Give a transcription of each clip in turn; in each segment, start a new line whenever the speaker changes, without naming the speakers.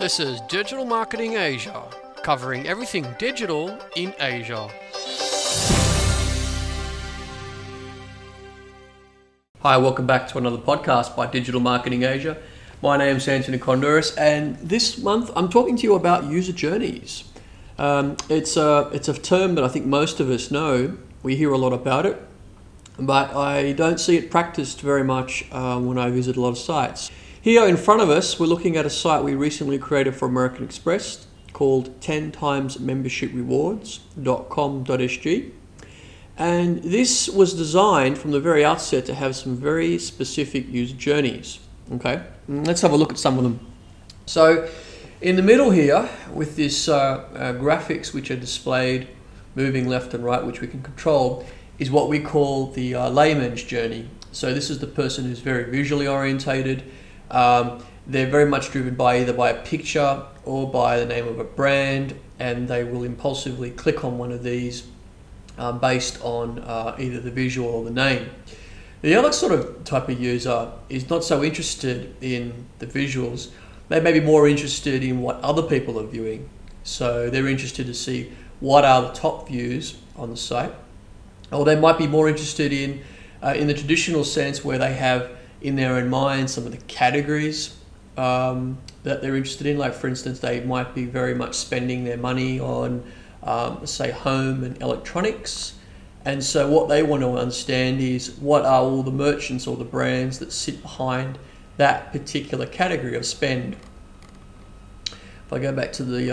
This is Digital Marketing Asia, covering everything digital in Asia. Hi, welcome back to another podcast by Digital Marketing Asia. My name is Anthony Conduras, and this month I'm talking to you about user journeys. It's a term that I think most of us know. We hear a lot about it, but I don't see it practiced very much when I visit a lot of sites. Here in front of us, we're looking at a site we recently created for American Express called 10timesmembershiprewards.com.sg. And this was designed from the very outset to have some very specific user journeys. Okay, let's have a look at some of them. So in the middle here, with this graphics which are displayed moving left and right, which we can control, is what we call the layman's journey. So this is the person who's very visually orientated. They're very much driven by either by a picture or by the name of a brand, and they will impulsively click on one of these based on either the visual or the name. The other sort of type of user is not so interested in the visuals. They may be more interested in what other people are viewing. So they're interested to see what are the top views on the site. Or they might be more interested in the traditional sense, where they have in their own mind some of the categories that they're interested in. Like, for instance, they might be very much spending their money on say home and electronics, and so what they want to understand is what are all the merchants or the brands that sit behind that particular category of spend. If I go back to the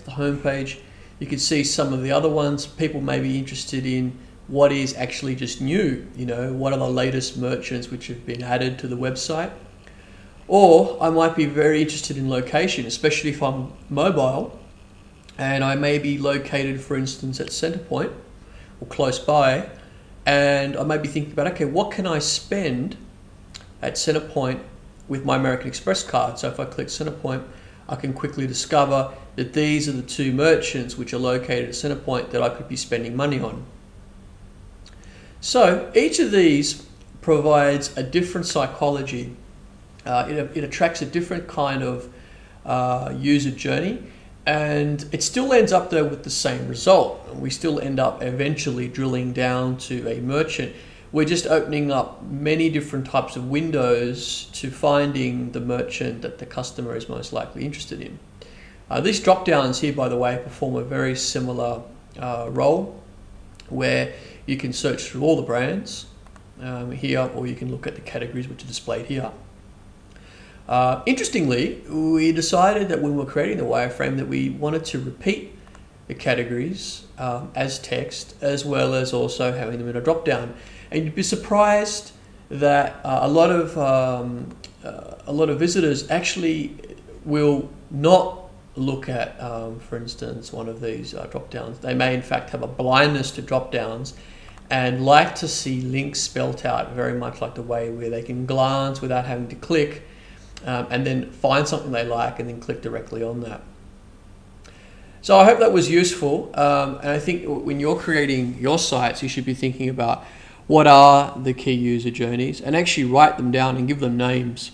home page, you can see some of the other ones. People may be interested in what is actually just new, what are the latest merchants which have been added to the website. Or I might be very interested in location, especially if I'm mobile and I may be located, for instance, at Centrepoint or close by, and I may be thinking about, okay, what can I spend at Centrepoint with my American Express card? So if I click Centrepoint, I can quickly discover that these are the two merchants which are located at Centrepoint that I could be spending money on. So each of these provides a different psychology. It attracts a different kind of user journey, and it still ends up though with the same result. We still end up eventually drilling down to a merchant. We're just opening up many different types of windows to finding the merchant that the customer is most likely interested in. These drop downs here, by the way, perform a very similar role, where you can search through all the brands here, or you can look at the categories which are displayed here. Interestingly, we decided that when we were creating the wireframe that we wanted to repeat the categories as text, as well as also having them in a drop down. And you'd be surprised that a lot of visitors actually will not look at, for instance, one of these drop downs. They may in fact have a blindness to drop downs and like to see links spelt out very much like the way where they can glance without having to click, and then find something they like and then click directly on that. So I hope that was useful, and I think when you're creating your sites, you should be thinking about what are the key user journeys, and actually write them down and give them names,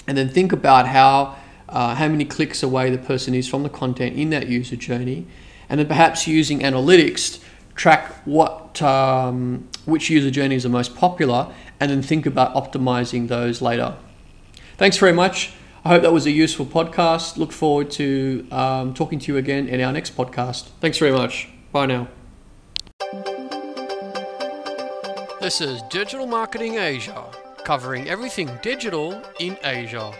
and then think about how many clicks away the person is from the content in that user journey, and then perhaps using analytics track which user journeys are most popular, and then think about optimizing those later. Thanks very much. I hope that was a useful podcast. Look forward to talking to you again in our next podcast. Thanks very much. Bye now. This is Digital Marketing Asia, covering everything digital in Asia.